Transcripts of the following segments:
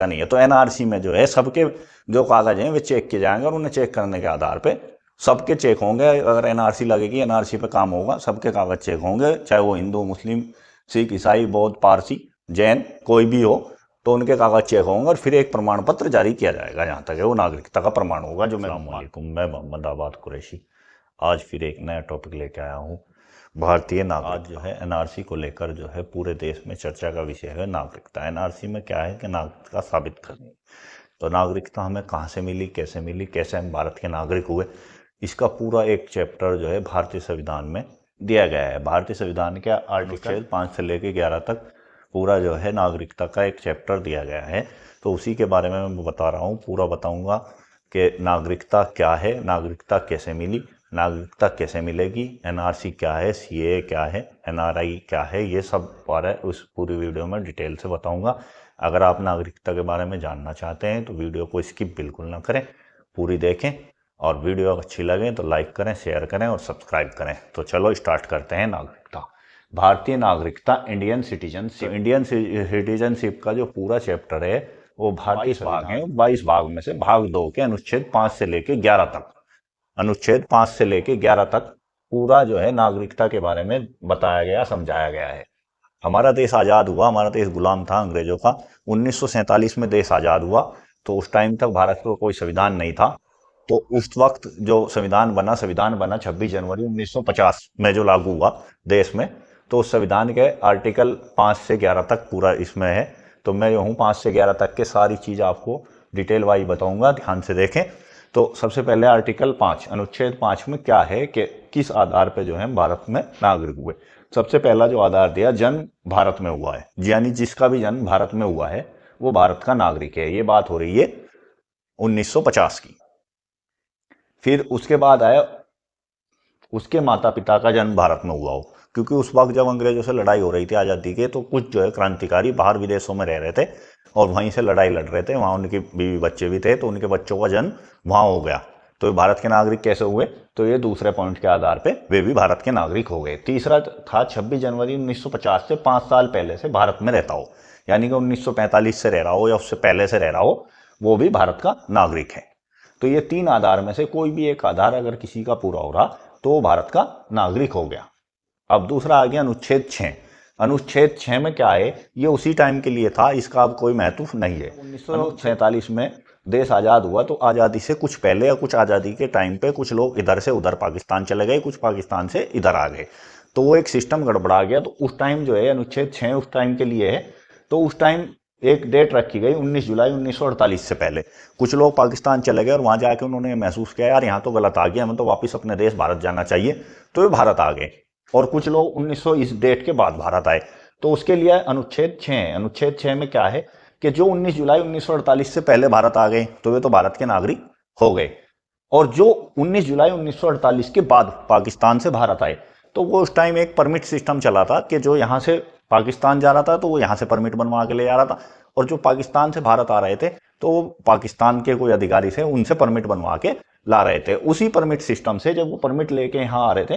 का नहीं है। तो एनआरसी में जो है सबके जो कागज हैं वे चेक किए जाएंगे और उन्हें चेक करने के आधार पे सबके चेक होंगे। अगर एनआरसी लगेगी, एनआरसी पे काम होगा, सबके कागज चेक होंगे, चाहे वो हिंदू, मुस्लिम, सिख, ईसाई, बौद्ध, पारसी, जैन कोई भी हो, तो उनके कागज चेक होंगे और फिर एक प्रमाण पत्र जारी किया जाएगा, जहां तक है वो नागरिकता का प्रमाण होगा। जो मैं मोहम्मद आबाद कुरैशी आज फिर एक नया टॉपिक लेके आया हूँ, भारतीय नागरिक। आज जो है एनआरसी को लेकर जो है पूरे देश में चर्चा का विषय है नागरिकता। एनआरसी में क्या है कि नागरिकता साबित करनी। तो नागरिकता हमें कहाँ से मिली, कैसे हम भारत के नागरिक हुए, इसका पूरा एक चैप्टर जो है भारतीय संविधान में दिया गया है। भारतीय संविधान के आर्टिकल 5 से लेकर 11 तक पूरा जो है नागरिकता का एक चैप्टर दिया गया है। तो उसी के बारे में मैं बता रहा हूँ, पूरा बताऊंगा कि नागरिकता क्या है, नागरिकता कैसे मिली, नागरिकता कैसे मिलेगी, एनआरसी क्या है, सीएए क्या है, एनआरआई क्या है, ये सब बारे उस पूरी वीडियो में डिटेल से बताऊंगा। अगर आप नागरिकता के बारे में जानना चाहते हैं तो वीडियो को स्किप बिल्कुल ना करें, पूरी देखें, और वीडियो अच्छी लगे तो लाइक करें, शेयर करें और सब्सक्राइब करें। तो चलो स्टार्ट करते हैं। नागरिकता, भारतीय नागरिकता, इंडियन सिटीजनशिप। इंडियन सिटीजनशिप का जो पूरा चैप्टर है वो भारतीय भाग है। 22 भाग में से भाग 2 के अनुच्छेद 5 से लेके 11 तक, अनुच्छेद 5 से लेके 11 तक पूरा जो है नागरिकता के बारे में बताया गया, समझाया गया है। हमारा देश आज़ाद हुआ, हमारा देश गुलाम था अंग्रेजों का। 1947 में देश आज़ाद हुआ, तो उस टाइम तक भारत को कोई संविधान नहीं था। तो उस वक्त जो संविधान बना 26 जनवरी 1950 में जो लागू हुआ देश में। तो उस संविधान के आर्टिकल 5 से 11 तक पूरा इसमें है। तो मैं जो हूँ 5 से 11 तक के सारी चीज़ आपको डिटेल वाइज बताऊंगा, ध्यान से देखें। तो सबसे पहले आर्टिकल 5, अनुच्छेद 5 में क्या है कि किस आधार पे जो है भारत में नागरिक हुए। सबसे पहला जो आधार दिया, जन्म भारत में हुआ है, यानी जिसका भी जन्म भारत में हुआ है वो भारत का नागरिक है। ये बात हो रही है 1950 की। फिर उसके बाद आया उसके माता पिता का जन्म भारत में हुआ हो, क्योंकि उस वक्त जब अंग्रेजों से लड़ाई हो रही थी आज़ादी के, तो कुछ जो है क्रांतिकारी बाहर विदेशों में रह रहे थे और वहीं से लड़ाई लड़ रहे थे, वहाँ उनकी बीवी बच्चे भी थे, तो उनके बच्चों का जन्म वहाँ हो गया। तो भारत के नागरिक कैसे हुए, तो ये दूसरे पॉइंट के आधार पे वे भी भारत के नागरिक हो गए। तीसरा था 26 जनवरी 1950 से 5 साल पहले से भारत में रहता हो, यानी कि 1945 से रह रहा हो या उससे पहले से रह रहा हो, वो भी भारत का नागरिक है। तो ये 3 आधार में से कोई भी एक आधार अगर किसी का पूरा हो रहा तो वो भारत का नागरिक हो गया। अब दूसरा आ गया अनुच्छेद 6। अनुच्छेद 6 में क्या है, ये उसी टाइम के लिए था, इसका अब कोई महत्व नहीं है। 1947 में देश आज़ाद हुआ, तो आज़ादी से कुछ पहले या कुछ आज़ादी के टाइम पे कुछ लोग इधर से उधर पाकिस्तान चले गए, कुछ पाकिस्तान से इधर आ गए, तो वो एक सिस्टम गड़बड़ा गया। तो उस टाइम जो है अनुच्छेद 6 उस टाइम के लिए है। तो उस टाइम एक डेट रखी गई 19 जुलाई 1948 से पहले। कुछ लोग पाकिस्तान चले गए और वहां जाके उन्होंने महसूस किया यार यहाँ तो गलत आ गया, हमें तो वापस अपने देश भारत जाना चाहिए, तो वे भारत आ गए। और कुछ लोग 1900 इस डेट के बाद भारत आए, तो उसके लिए अनुच्छेद 6 है। अनुच्छेद 6 में क्या है कि जो 19 जुलाई 1948 से पहले भारत आ गए तो वे तो भारत के नागरिक हो गए, और जो 19 जुलाई 1948 के बाद पाकिस्तान से भारत आए, तो वो उस टाइम एक परमिट सिस्टम चला था कि जो यहाँ से पाकिस्तान जा रहा था तो वो यहाँ से परमिट बनवा के ले जा रहा था, और जो पाकिस्तान से भारत आ रहे थे तो वो पाकिस्तान के कोई अधिकारी थे उनसे परमिट बनवा के ला रहे थे। उसी परमिट सिस्टम से जब वो परमिट लेके यहाँ आ रहे थे,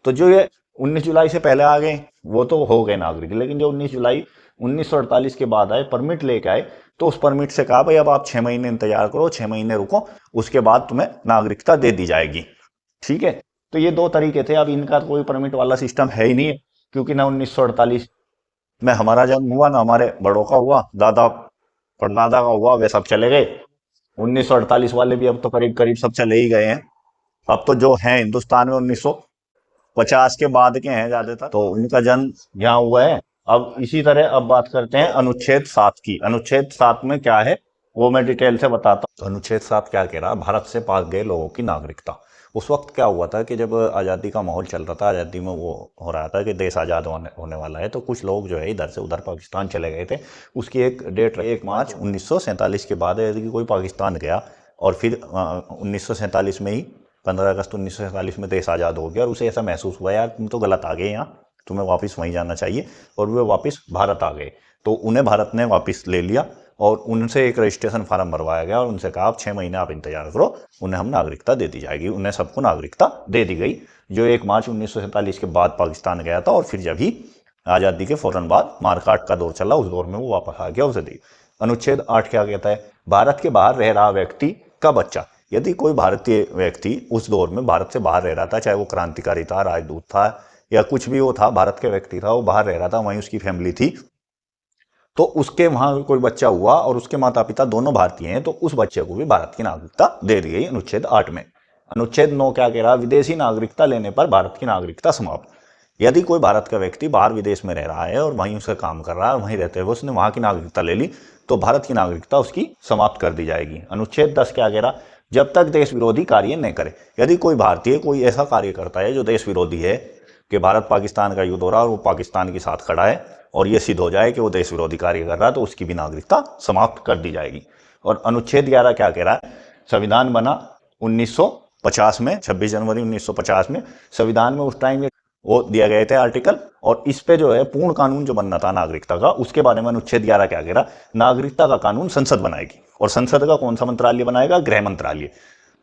तो जो ये 19 जुलाई से पहले आ गए वो तो हो गए नागरिक, लेकिन जो 19 जुलाई 1948 के बाद आए, परमिट लेके आए, तो उस परमिट से कहा भाई अब आप 6 महीने इंतजार करो, 6 महीने रुको, उसके बाद तुम्हें नागरिकता दे दी जाएगी। ठीक है, तो ये 2 तरीके थे। अब इनका कोई परमिट वाला सिस्टम है ही नहीं है, क्योंकि ना 1948 में हमारा जन्म हुआ, ना हमारे बड़ों का हुआ, दादा परदादा का हुआ, वे सब चले गए। 1948 वाले भी अब तो करीब करीब सब चले ही गए हैं। अब तो जो है हिंदुस्तान में 1950 के बाद के हैं ज्यादातर, तो उनका जन्म यहाँ हुआ है। अब इसी तरह अब बात करते हैं अनुच्छेद 7 की। अनुच्छेद 7 में क्या है वो मैं डिटेल से बताता हूँ। तो अनुच्छेद 7 क्या कह रहा है, भारत से पाक गए लोगों की नागरिकता। उस वक्त क्या हुआ था कि जब आज़ादी का माहौल चल रहा था, आज़ादी में वो हो रहा था कि देश आज़ाद होने वाला है, तो कुछ लोग जो है इधर से उधर पाकिस्तान चले गए थे। उसकी एक डेट 1 मार्च 1947 के बाद यदि कोई पाकिस्तान गया और फिर 1947 में ही 15 अगस्त 1947 में देश आज़ाद हो गया और उसे ऐसा महसूस हुआ यार तुम तो गलत आ गए यहाँ, तुम्हें वापस वहीं जाना चाहिए, और वे वापस भारत आ गए, तो उन्हें भारत ने वापस ले लिया और उनसे एक रजिस्ट्रेशन फार्म भरवाया गया और उनसे कहा आप 6 महीने आप इंतजार करो, उन्हें हम नागरिकता दे दी जाएगी। उन्हें सबको नागरिकता दे दी गई जो 1 मार्च 1947 के बाद पाकिस्तान गया था, और फिर जब ही आज़ादी के फौरन बाद मारकाट का दौर चला, उस दौर में वो वापस आ गया, उसे दी। अनुच्छेद 8 क्या कहता है? भारत के बाहर रह रहा व्यक्ति का बच्चा, यदि कोई भारतीय व्यक्ति उस दौर में भारत से बाहर रह रहा था, चाहे वो क्रांतिकारी था, राजदूत था या कुछ भी वो था, भारत के व्यक्ति था, वो बाहर रह रहा था, वहीं उसकी फैमिली थी, तो उसके वहां कोई बच्चा हुआ और उसके माता पिता दोनों भारतीय हैं, तो उस बच्चे को भी भारत की नागरिकता दे दी गई अनुच्छेद 8 में। अनुच्छेद 9 क्या कह रहा? विदेशी नागरिकता लेने पर भारत की नागरिकता समाप्त। यदि कोई भारत का व्यक्ति बाहर विदेश में रह रहा है और वहीं उसका काम कर रहा है, वहीं रहते हुए उसने वहां की नागरिकता ले ली, तो भारत की नागरिकता उसकी समाप्त कर दी जाएगी। अनुच्छेद 10 क्या कह रहा? जब तक देश विरोधी कार्य न करे। यदि कोई भारतीय कोई ऐसा कार्य करता है जो देश विरोधी है, कि भारत पाकिस्तान का युद्ध हो रहा है और वो पाकिस्तान के साथ खड़ा है और ये सिद्ध हो जाए कि वो देश विरोधी कार्य कर रहा है, तो उसकी भी नागरिकता समाप्त कर दी जाएगी। और अनुच्छेद 11 क्या कह रहा है? संविधान बना 1950 में, 26 जनवरी 1950 में संविधान में उस टाइम वो दिया गए थे आर्टिकल, और इस पे जो है पूर्ण कानून जो बनना था नागरिकता का, उसके बारे में अनुच्छेद 11 क्या कह रहा? नागरिकता का कानून संसद बनाएगी। और संसद का कौन सा मंत्रालय बनाएगा? गृह मंत्रालय।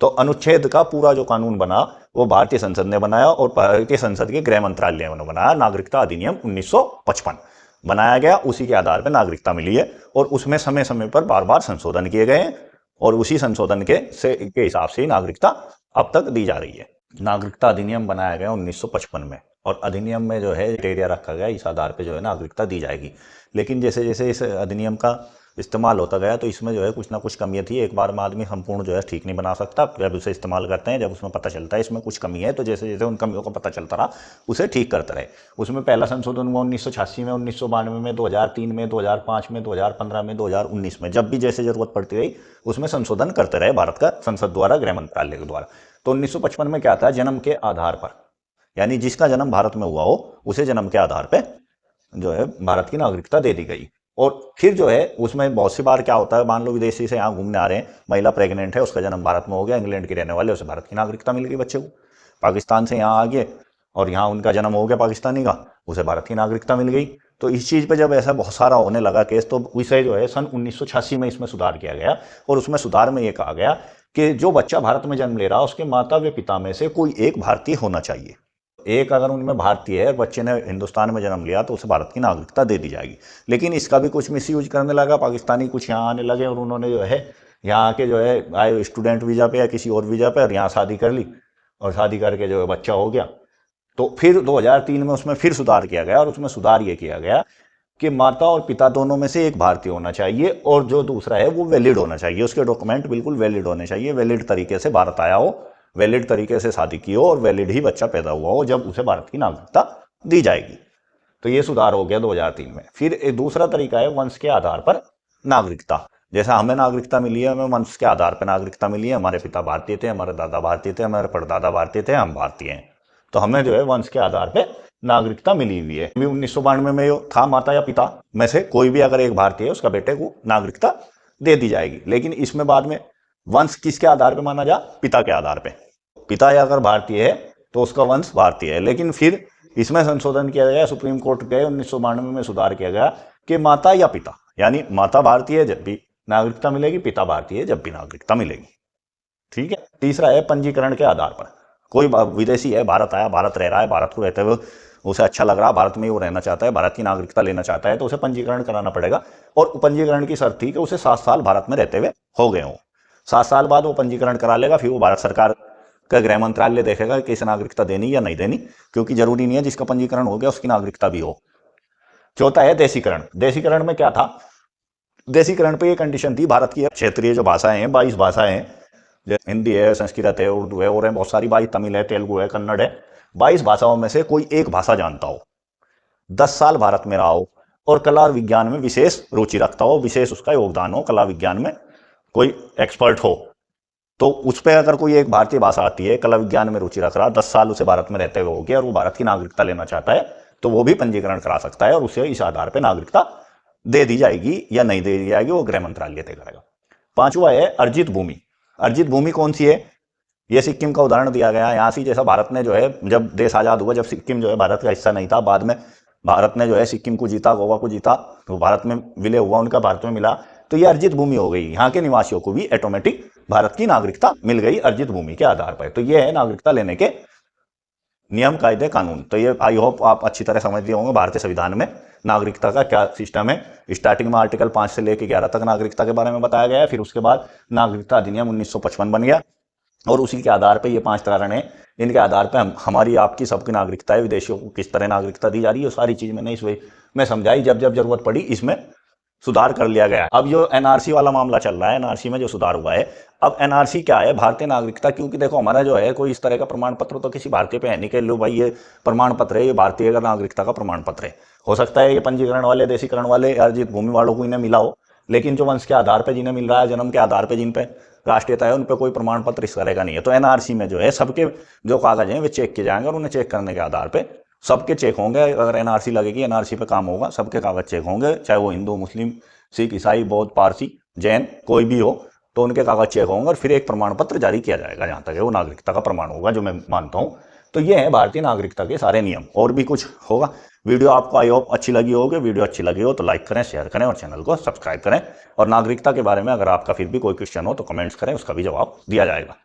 तो अनुच्छेद का पूरा जो कानून बना वो भारतीय संसद ने बनाया और भारतीय संसद के गृह मंत्रालय ने बनाया। नागरिकता अधिनियम 1955 बनाया गया, उसी के आधार पर नागरिकता मिली है और उसमें समय समय पर बार बार संशोधन किए गए हैं और उसी संशोधन के हिसाब से नागरिकता अब तक दी जा रही है। नागरिकता अधिनियम बनाया गया 1955 में और अधिनियम में जो है क्राइटेरिया रखा गया, इस आधार पे जो है नागरिकता दी जाएगी। लेकिन जैसे जैसे इस अधिनियम का इस्तेमाल होता गया तो इसमें जो है कुछ ना कुछ कमियां थी। एक बार में आदमी संपूर्ण जो है ठीक नहीं बना सकता, जब उसे इस्तेमाल करते हैं, जब उसमें पता चलता है इसमें कुछ कमी है, तो जैसे जैसे उन कमियों का पता चलता रहा उसे ठीक करते रहे। उसमें पहला संशोधन हुआ 1986 में, 1992 में, 2003 में, 2005 में, 2015 में, 2019 में, जब भी जैसे जरूरत पड़ती रही उसमें संशोधन करते रहे भारत का संसद द्वारा, गृह मंत्रालय के द्वारा। तो 1955 में क्या था? जन्म के आधार पर, यानी जिसका जन्म भारत में हुआ हो उसे जन्म के आधार पर जो है भारत की नागरिकता दे दी गई। और फिर जो है उसमें बहुत सी बार क्या होता है, मान लो विदेशी से यहाँ घूमने आ रहे हैं, महिला प्रेग्नेंट है, उसका जन्म भारत में हो गया, इंग्लैंड के रहने वाले, उसे भारत की नागरिकता मिल गई बच्चे को। पाकिस्तान से यहाँ आ गए और यहाँ उनका जन्म हो गया पाकिस्तानी का, उसे भारत की नागरिकता मिल गई। तो इस चीज़ पे जब ऐसा बहुत सारा होने लगा केस, तो इसे जो है सन 1986 में इसमें सुधार किया गया और उसमें सुधार में ये कहा गया कि जो बच्चा भारत में जन्म ले रहा है उसके माता व पिता में से कोई एक भारतीय होना चाहिए। एक अगर उनमें भारतीय है, बच्चे ने हिंदुस्तान में जन्म लिया, तो उसे भारत की नागरिकता दे दी जाएगी। लेकिन इसका भी कुछ मिसयूज करने लगा पाकिस्तानी, कुछ यहाँ आने लगे और उन्होंने जो है यहाँ के जो है आए स्टूडेंट वीज़ा पे या किसी और वीज़ा पे और यहाँ शादी कर ली और शादी करके जो है बच्चा हो गया। तो फिर 2003 में उसमें फिर सुधार किया गया और उसमें सुधार ये किया गया कि माता और पिता दोनों में से एक भारतीय होना चाहिए और जो दूसरा है वो वैलिड होना चाहिए, उसके डॉक्यूमेंट बिल्कुल वैलिड होने चाहिए, वैलिड तरीके से भारत आया हो, वैलिड तरीके से शादी की हो और वैलिड ही बच्चा पैदा हुआ हो, जब उसे भारत की नागरिकता दी जाएगी। तो ये सुधार हो गया 2003 में। फिर एक दूसरा तरीका है वंश के आधार पर नागरिकता। जैसा हमें नागरिकता मिली है, हमें वंश के आधार पर नागरिकता मिली है, हमारे पिता भारतीय थे, हमारे दादा भारतीय थे, हमारे परदादा भारतीय थे, हम भारतीय हैं, तो हमें जो है वंश के आधार पर नागरिकता मिली हुई है। 1992 में था माता या पिता में से कोई भी अगर एक भारतीय है, उसका बेटे को नागरिकता दे दी जाएगी। लेकिन इसमें बाद में वंश किसके आधार पर माना जा? पिता के आधार पर। पिता या अगर भारतीय है तो उसका वंश भारतीय है। लेकिन फिर इसमें संशोधन किया गया, सुप्रीम कोर्ट के 1992 में सुधार किया गया कि माता या पिता, यानी माता भारतीय है जब भी नागरिकता मिलेगी, पिता भारतीय है जब भी नागरिकता मिलेगी। ठीक है। तीसरा है पंजीकरण के आधार पर। कोई विदेशी है, भारत आया, भारत रह रहा है, भारत को रहते हुए उसे अच्छा लग रहा है, भारत में वो रहना चाहता है, भारत की नागरिकता लेना चाहता है, तो उसे पंजीकरण कराना पड़ेगा। और पंजीकरण की शर्त थी कि उसे 7 साल भारत में रहते हुए हो गए हों। 7 साल बाद वो पंजीकरण करा लेगा, फिर वो भारत सरकार का गृह मंत्रालय देखेगा कि इसे नागरिकता देनी या नहीं देनी, क्योंकि जरूरी नहीं है जिसका पंजीकरण हो गया उसकी नागरिकता भी हो। चौथा है देशीकरण। देशीकरण में क्या था? देशीकरण पे ये कंडीशन थी, भारत की क्षेत्रीय जो भाषाएं हैं, 22 भाषाएं हैं, जैसे हिंदी है, संस्कृत है, उर्दू है और है बहुत सारी, 22 तमिल है, तेलुगु है, कन्नड़ है, 22 भाषाओं में से कोई एक भाषा जानता हो, 10 साल भारत में रहा हो और कला और विज्ञान में विशेष रुचि रखता हो, विशेष उसका योगदान हो, कला विज्ञान में कोई एक्सपर्ट हो, तो उस पर अगर कोई एक भारतीय भाषा आती है, कला विज्ञान में रुचि रख रहा, 10 साल उसे भारत में रहते हुए हो गया और वो भारत की नागरिकता लेना चाहता है, तो वो भी पंजीकरण करा सकता है और उसे इस आधार पर नागरिकता दे दी जाएगी या नहीं दे दी जाएगी, वो गृह मंत्रालय तय करेगा। पांचवा है अर्जित भूमि। अर्जित भूमि कौन सी है? ये सिक्किम का उदाहरण दिया गया है। यहाँ से जैसा भारत ने जो है, जब देश आजाद हुआ, जब सिक्किम जो है भारत का हिस्सा नहीं था, बाद में भारत ने जो है सिक्किम को जीता, गोवा को जीता, तो भारत में विलय हुआ, उनका भारत में मिला, तो ये अर्जित भूमि हो गई। यहाँ के निवासियों को भी ऑटोमेटिक भारत की नागरिकता मिल गई अर्जित भूमि के आधार पर। तो ये है नागरिकता लेने के नियम कायदे कानून। तो ये आई होप आप अच्छी तरह समझते होंगे भारतीय संविधान में नागरिकता का क्या सिस्टम है। स्टार्टिंग में आर्टिकल 5 से लेकर 11 तक नागरिकता के बारे में बताया गया है, फिर उसके बाद नागरिकता अधिनियम 1955 बन गया और उसी के आधार पर ये 5 कारण है, इनके आधार पर हमारी आपकी सबकी नागरिकता है, विदेशियों को किस तरह नागरिकता दी जा रही है, सारी चीज मैंने इसमें समझाई। जब जब जरूरत पड़ी इसमें सुधार कर लिया गया। अब जो एनआरसी वाला मामला चल रहा है, एनआरसी में जो सुधार हुआ है, अब एनआरसी क्या है, भारतीय नागरिकता। क्योंकि देखो हमारा जो है कोई इस तरह का प्रमाण पत्र तो किसी भारतीय पे है नहीं कि लो भाई ये प्रमाण पत्र है, ये भारतीय नागरिकता का प्रमाण पत्र है। हो सकता है ये पंजीकरण वाले, देशीकरण वाले या जित भूमि वालों को इन्हें मिला हो, लेकिन जो वंश के आधार पर जिन्हें मिल रहा है, जन्म के आधार पर जिन पे राष्ट्रीयता है, उन पर कोई प्रमाण पत्र इस तरह का नहीं है। तो एनआरसी में जो है सबके जो कागज हैं वे चेक किए जाएंगे और उन्हें चेक करने के आधार पर सबके चेक होंगे। अगर एनआरसी लगेगी, एनआरसी पे काम होगा, सबके कागज चेक होंगे, चाहे वो हिंदू, मुस्लिम, सिख, ईसाई, बौद्ध, पारसी, जैन कोई भी हो, तो उनके कागज चेक होंगे और फिर एक प्रमाण पत्र जारी किया जाएगा, जहां तक है वो नागरिकता का प्रमाण होगा, जो मैं मानता हूं। तो ये है भारतीय नागरिकता के सारे नियम। और भी कुछ होगा। वीडियो आपको आई होप अच्छी लगी होगी। वीडियो अच्छी लगी हो तो लाइक करें, शेयर करें और चैनल को सब्सक्राइब करें। और नागरिकता के बारे में अगर आपका फिर भी कोई क्वेश्चन हो तो कमेंट्स करें, उसका भी जवाब दिया जाएगा।